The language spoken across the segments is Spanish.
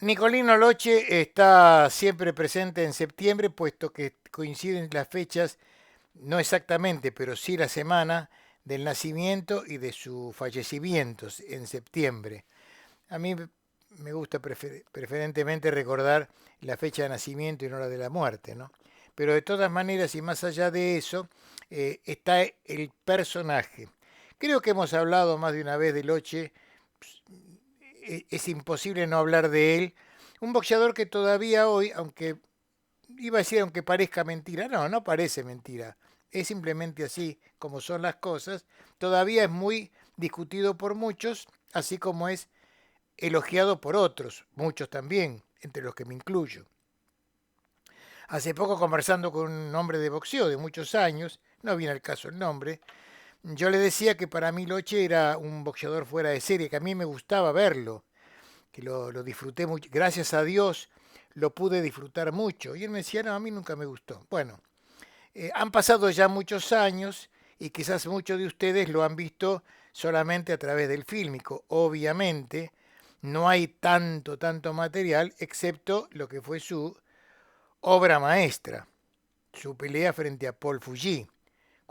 Nicolino Loche está siempre presente en septiembre, puesto que coinciden las fechas, no exactamente, pero sí la semana del nacimiento y de su fallecimiento en septiembre. A mí me gusta preferentemente recordar la fecha de nacimiento y no la de la muerte, ¿no? Pero de todas maneras, y más allá de eso, está el personaje. Creo que hemos hablado más de una vez de Loche, es imposible no hablar de él. Un boxeador que todavía hoy, aunque iba a decir aunque parezca mentira, no, no parece mentira, es simplemente así como son las cosas, todavía es muy discutido por muchos, así como es elogiado por otros, muchos también, entre los que me incluyo. Hace poco conversando con un hombre de boxeo de muchos años, no viene al caso el nombre, yo le decía que para mí Loche era un boxeador fuera de serie, que a mí me gustaba verlo, que lo disfruté mucho, gracias a Dios lo pude disfrutar mucho. Y él me decía, no, a mí nunca me gustó. Bueno, han pasado ya muchos años y quizás muchos de ustedes lo han visto solamente a través del fílmico. Obviamente, no hay tanto material, excepto lo que fue su obra maestra, su pelea frente a Paul Fuji,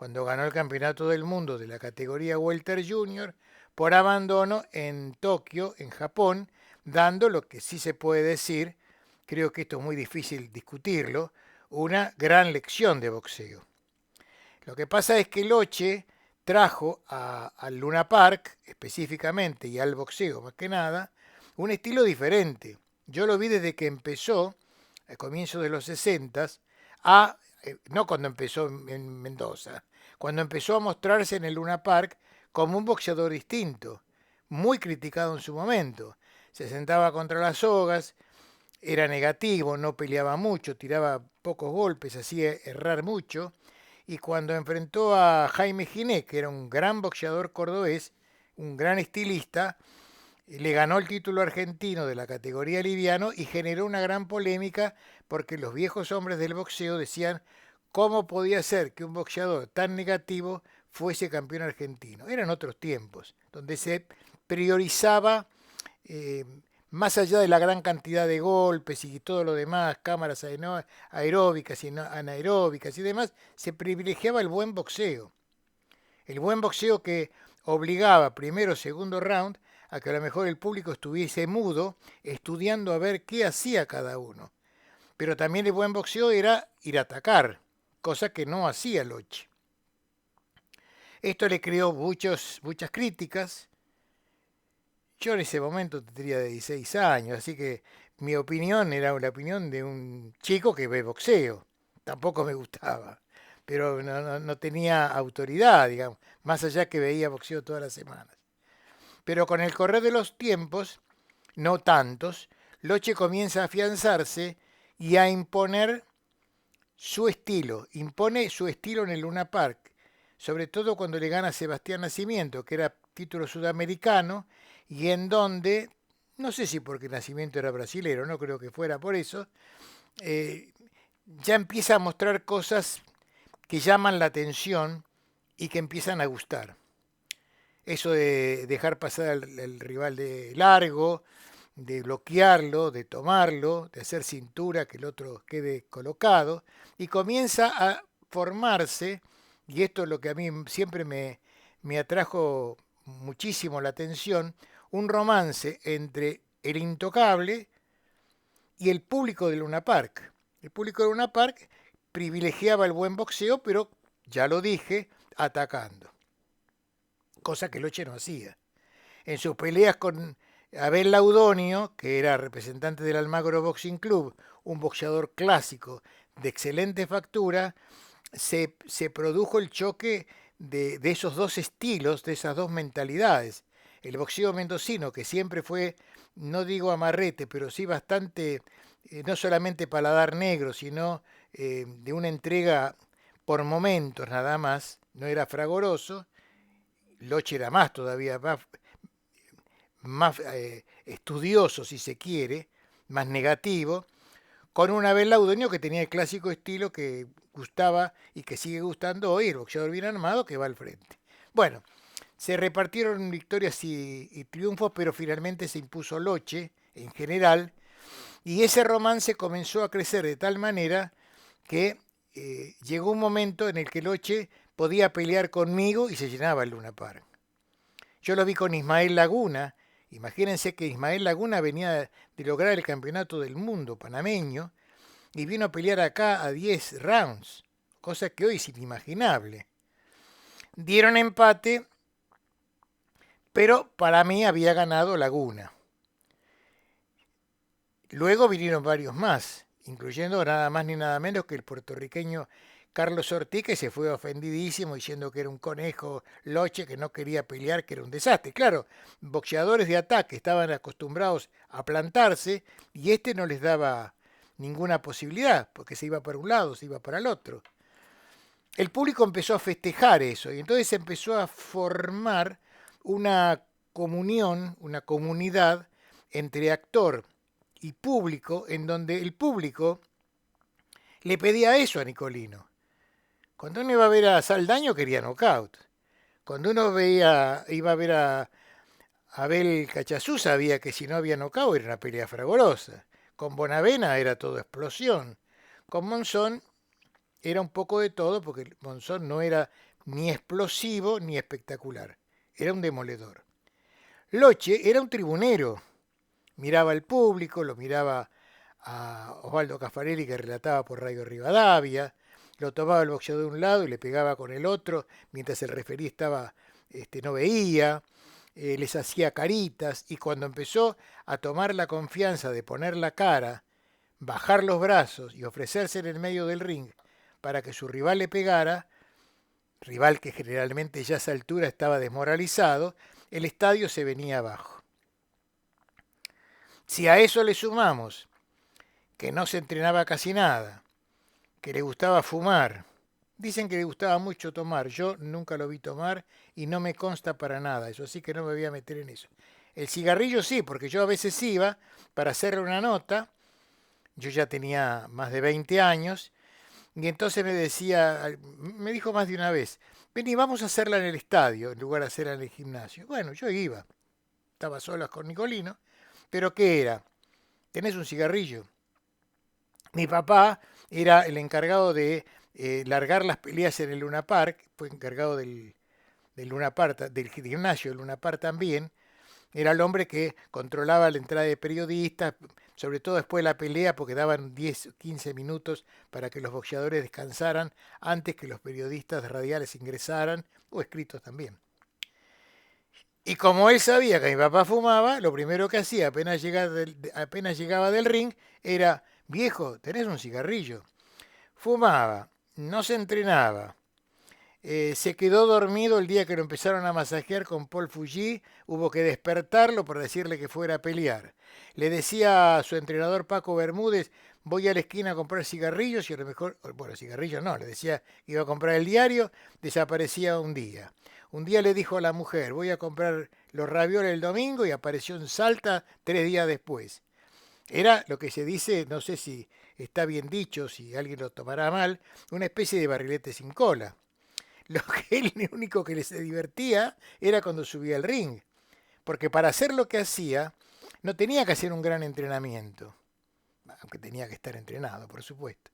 cuando ganó el campeonato del mundo de la categoría Welter Junior por abandono en Tokio, en Japón, dando lo que sí se puede decir, creo que esto es muy difícil discutirlo, una gran lección de boxeo. Lo que pasa es que Loche trajo al Luna Park específicamente y al boxeo más que nada un estilo diferente. Yo lo vi desde que empezó, a comienzos de los 60, no cuando empezó en Mendoza, cuando empezó a mostrarse en el Luna Park como un boxeador distinto, muy criticado en su momento. Se sentaba contra las sogas, era negativo, no peleaba mucho, tiraba pocos golpes, hacía errar mucho. Y cuando enfrentó a Jaime Giné, que era un gran boxeador cordobés, un gran estilista, le ganó el título argentino de la categoría liviano y generó una gran polémica porque los viejos hombres del boxeo decían cómo podía ser que un boxeador tan negativo fuese campeón argentino. Eran otros tiempos, donde se priorizaba eh, más allá de la gran cantidad de golpes y todo lo demás, cámaras aeróbicas y anaeróbicas y demás, se privilegiaba el buen boxeo. El buen boxeo que obligaba primero o segundo round a que a lo mejor el público estuviese mudo, estudiando a ver qué hacía cada uno. Pero también el buen boxeo era ir a atacar, cosa que no hacía Loche. Esto le creó muchas críticas. Yo en ese momento tendría 16 años, así que mi opinión era la opinión de un chico que ve boxeo. Tampoco me gustaba, pero no tenía autoridad, digamos, más allá que veía boxeo todas las semanas. Pero con el correr de los tiempos, no tantos, Loche comienza a afianzarse y a imponer su estilo. Impone su estilo en el Luna Park, sobre todo cuando le gana a Sebastián Nacimiento, que era título sudamericano, y en donde, no sé si porque Nacimiento era brasilero, no creo que fuera por eso, eh, ya empieza a mostrar cosas que llaman la atención y que empiezan a gustar. Eso de dejar pasar al rival de largo, de bloquearlo, de tomarlo, de hacer cintura, que el otro quede colocado, y comienza a formarse, y esto es lo que a mí siempre me atrajo muchísimo la atención, un romance entre el intocable y el público de Luna Park. El público de Luna Park privilegiaba el buen boxeo, pero, ya lo dije, atacando, cosa que Loche no hacía. En sus peleas con Abel Laudonio, que era representante del Almagro Boxing Club, un boxeador clásico de excelente factura, se produjo el choque de esos dos estilos, de esas dos mentalidades. El boxeo mendocino, que siempre fue, no digo amarrete, pero sí bastante, no solamente paladar negro, sino de una entrega por momentos nada más, no era fragoroso. Loche era más todavía, más estudioso, si se quiere, más negativo, con un Abel Laudonio que tenía el clásico estilo que gustaba y que sigue gustando hoy, el boxeador bien armado que va al frente. Bueno, se repartieron victorias y triunfos, pero finalmente se impuso Loche en general, Y ese romance comenzó a crecer de tal manera que llegó un momento en el que Loche podía pelear conmigo y se llenaba el Luna Park. Yo lo vi con Ismael Laguna. Imagínense que Ismael Laguna venía de lograr el campeonato del mundo panameño y vino a pelear acá a 10 rounds, cosa que hoy es inimaginable. Dieron empate, pero para mí había ganado Laguna. Luego vinieron varios más, incluyendo nada más ni nada menos que el puertorriqueño Carlos Ortiz, que se fue ofendidísimo diciendo que era un conejo Loche, que no quería pelear, que era un desastre. Claro, boxeadores de ataque estaban acostumbrados a plantarse y este no les daba ninguna posibilidad, porque se iba para un lado, se iba para el otro. El público empezó a festejar eso y entonces se empezó a formar una comunión, una comunidad entre actor y público, en donde el público le pedía eso a Nicolino. Cuando uno iba a ver a Saldaño quería knockout. Cuando uno iba a ver a Abel Cachazú sabía que si no había knockout era una pelea fragorosa. Con Bonavena era todo explosión. Con Monzón era un poco de todo porque Monzón no era ni explosivo ni espectacular. Era un demoledor. Loche era un tribunero. Miraba al público, lo miraba a Osvaldo Caffarelli que relataba por Radio Rivadavia, lo tomaba el boxeador de un lado y le pegaba con el otro mientras el referí estaba, no veía, les hacía caritas y cuando empezó a tomar la confianza de poner la cara, bajar los brazos y ofrecerse en el medio del ring para que su rival le pegara, rival que generalmente ya a esa altura estaba desmoralizado, el estadio se venía abajo. Si a eso le sumamos que no se entrenaba casi nada, que le gustaba fumar, dicen que le gustaba mucho tomar, yo nunca lo vi tomar y no me consta para nada, eso sí que no me voy a meter en eso. El cigarrillo sí, porque yo a veces iba para hacerle una nota, yo ya tenía más de 20 años, y entonces me decía, me dijo más de una vez, vení, vamos a hacerla en el estadio en lugar de hacerla en el gimnasio. Bueno, yo iba, estaba solas con Nicolino, pero ¿qué era? ¿Tenés un cigarrillo? Mi papá era el encargado de largar las peleas en el Luna Park, fue encargado del Luna Park, del gimnasio del Luna Park también. Era el hombre que controlaba la entrada de periodistas, sobre todo después de la pelea, porque daban 10 o 15 minutos para que los boxeadores descansaran antes que los periodistas radiales ingresaran, o escritos también. Y como él sabía que mi papá fumaba, lo primero que hacía apenas llegaba del ring era, viejo, ¿tenés un cigarrillo? Fumaba, no se entrenaba. Se quedó dormido el día que lo empezaron a masajear con Paul Fuji, hubo que despertarlo para decirle que fuera a pelear. Le decía a su entrenador Paco Bermúdez, voy a la esquina a comprar cigarrillos y a lo mejor, bueno, cigarrillos no, le decía que iba a comprar el diario, desaparecía un día. Un día le dijo a la mujer, voy a comprar los ravioles el domingo y apareció en Salta 3 días después. Era lo que se dice, no sé si está bien dicho, si alguien lo tomará mal, una especie de barrilete sin cola. Lo que él lo único que se divertía era cuando subía al ring, porque para hacer lo que hacía no tenía que hacer un gran entrenamiento, aunque tenía que estar entrenado, por supuesto.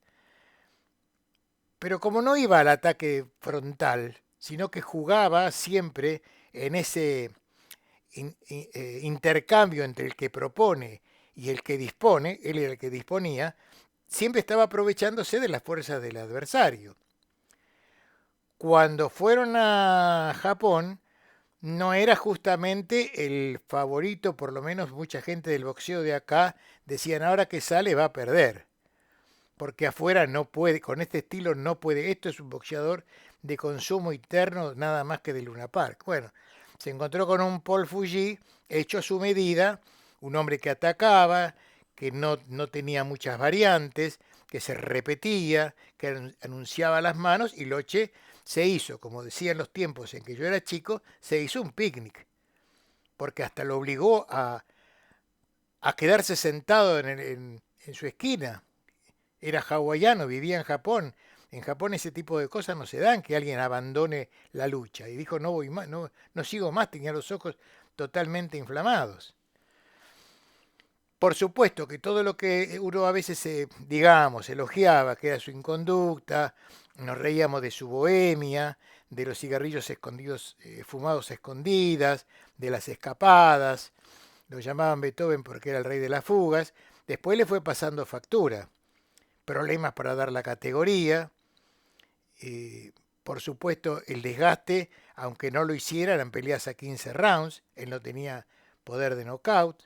Pero como no iba al ataque frontal, sino que jugaba siempre en ese intercambio entre el que propone y el que dispone, él era el que disponía, siempre estaba aprovechándose de las fuerzas del adversario. Cuando fueron a Japón, no era justamente el favorito, por lo menos mucha gente del boxeo de acá decían ahora que sale va a perder, porque afuera no puede, con este estilo no puede, esto es un boxeador de consumo interno nada más que de Luna Park. Bueno, se encontró con un Paul Fuji hecho a su medida, un hombre que atacaba, que no tenía muchas variantes, que se repetía, que anunciaba las manos y Loche se hizo, como decía en los tiempos en que yo era chico, se hizo un picnic, porque hasta lo obligó a quedarse sentado en su esquina. Era hawaiano, vivía en Japón. En Japón ese tipo de cosas no se dan, que alguien abandone la lucha. Y dijo, no voy más, no sigo más, tenía los ojos totalmente inflamados. Por supuesto que todo lo que uno a veces, digamos, elogiaba, que era su inconducta, nos reíamos de su bohemia, de los cigarrillos escondidos, fumados a escondidas, de las escapadas, lo llamaban Beethoven porque era el rey de las fugas, después le fue pasando factura, problemas para dar la categoría, eh, por supuesto el desgaste, aunque no lo hiciera, eran peleas a 15 rounds, él no tenía poder de knockout,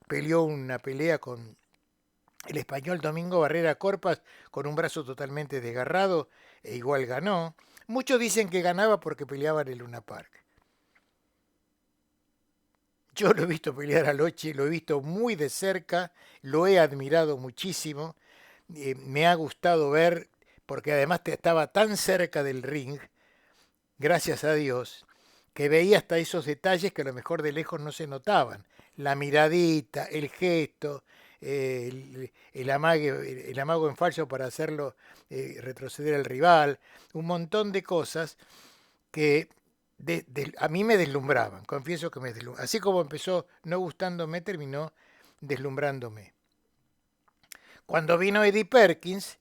peleó una pelea con el español Domingo Barrera Corpas con un brazo totalmente desgarrado e igual ganó. Muchos dicen que ganaba porque peleaba en el Luna Park. Yo lo he visto pelear a Loche, lo he visto muy de cerca, lo he admirado muchísimo, me ha gustado ver, porque además estaba tan cerca del ring, gracias a Dios, que veía hasta esos detalles que a lo mejor de lejos no se notaban. La miradita, el gesto, el amago en falso para hacerlo retroceder al rival, un montón de cosas que a mí me deslumbraban, confieso que me deslumbraban. Así como empezó no gustándome, terminó deslumbrándome. Cuando vino Eddie Perkins,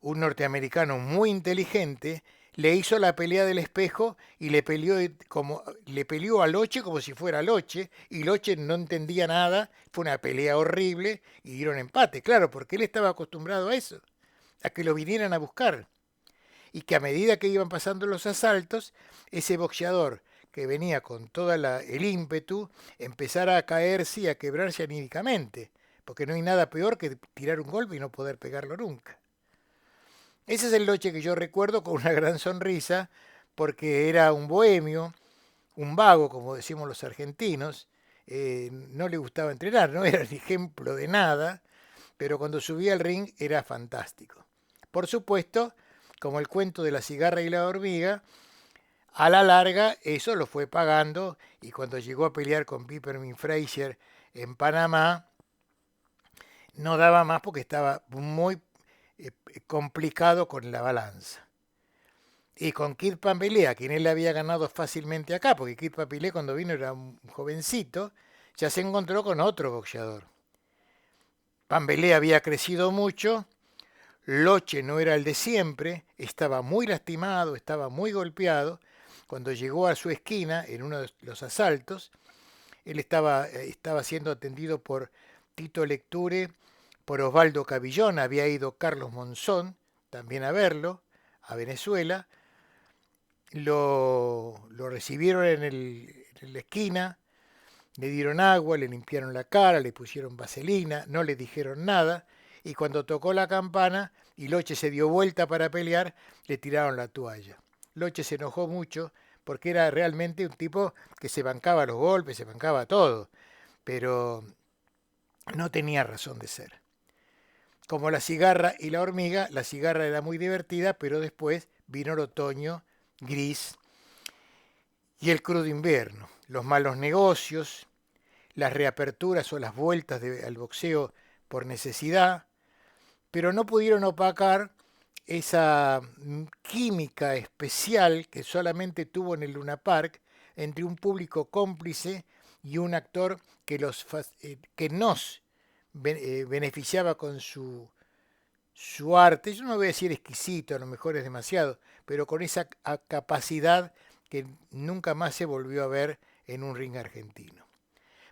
un norteamericano muy inteligente, le hizo la pelea del espejo y le peleó a Loche como si fuera Loche, y Loche no entendía nada, fue una pelea horrible y dieron empate, claro, porque él estaba acostumbrado a eso, a que lo vinieran a buscar, y que a medida que iban pasando los asaltos, ese boxeador que venía con todo el ímpetu empezara a caerse y a quebrarse anímicamente, porque no hay nada peor que tirar un golpe y no poder pegarlo nunca. Ese es el Loche que yo recuerdo con una gran sonrisa, porque era un bohemio, un vago, como decimos los argentinos, no le gustaba entrenar, no era el ejemplo de nada, pero cuando subía al ring era fantástico. Por supuesto, como el cuento de la cigarra y la hormiga, a la larga eso lo fue pagando y cuando llegó a pelear con Peppermint Frazier en Panamá, no daba más porque estaba muy complicado con la balanza. Y con Kid Pambelé, a quien él le había ganado fácilmente acá, porque Kid Pambelé cuando vino era un jovencito, ya se encontró con otro boxeador. Pambelé había crecido mucho, Loche no era el de siempre, estaba muy lastimado, estaba muy golpeado. Cuando llegó a su esquina, en uno de los asaltos, él estaba siendo atendido por Tito Lecture, por Osvaldo Cabillón, había ido Carlos Monzón también a verlo, a Venezuela, lo recibieron en la esquina, le dieron agua, le limpiaron la cara, le pusieron vaselina, no le dijeron nada, y cuando tocó la campana y Loche se dio vuelta para pelear, le tiraron la toalla. Loche se enojó mucho porque era realmente un tipo que se bancaba los golpes, se bancaba todo, pero no tenía razón de ser. Como la cigarra y la hormiga, la cigarra era muy divertida, pero después vino el otoño gris y el crudo invierno, los malos negocios, las reaperturas o las vueltas al boxeo por necesidad, pero no pudieron opacar esa química especial que solamente tuvo en el Luna Park entre un público cómplice y un actor que nos beneficiaba con su arte. Yo no voy a decir exquisito, a lo mejor es demasiado, pero con esa capacidad que nunca más se volvió a ver en un ring argentino.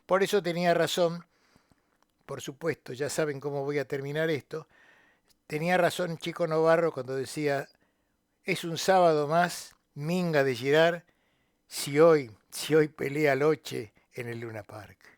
Por eso tenía razón, por supuesto, ya saben cómo voy a terminar esto, tenía razón Chico Novarro cuando decía, es un sábado más, minga de girar, si hoy pelea Loche en el Luna Park.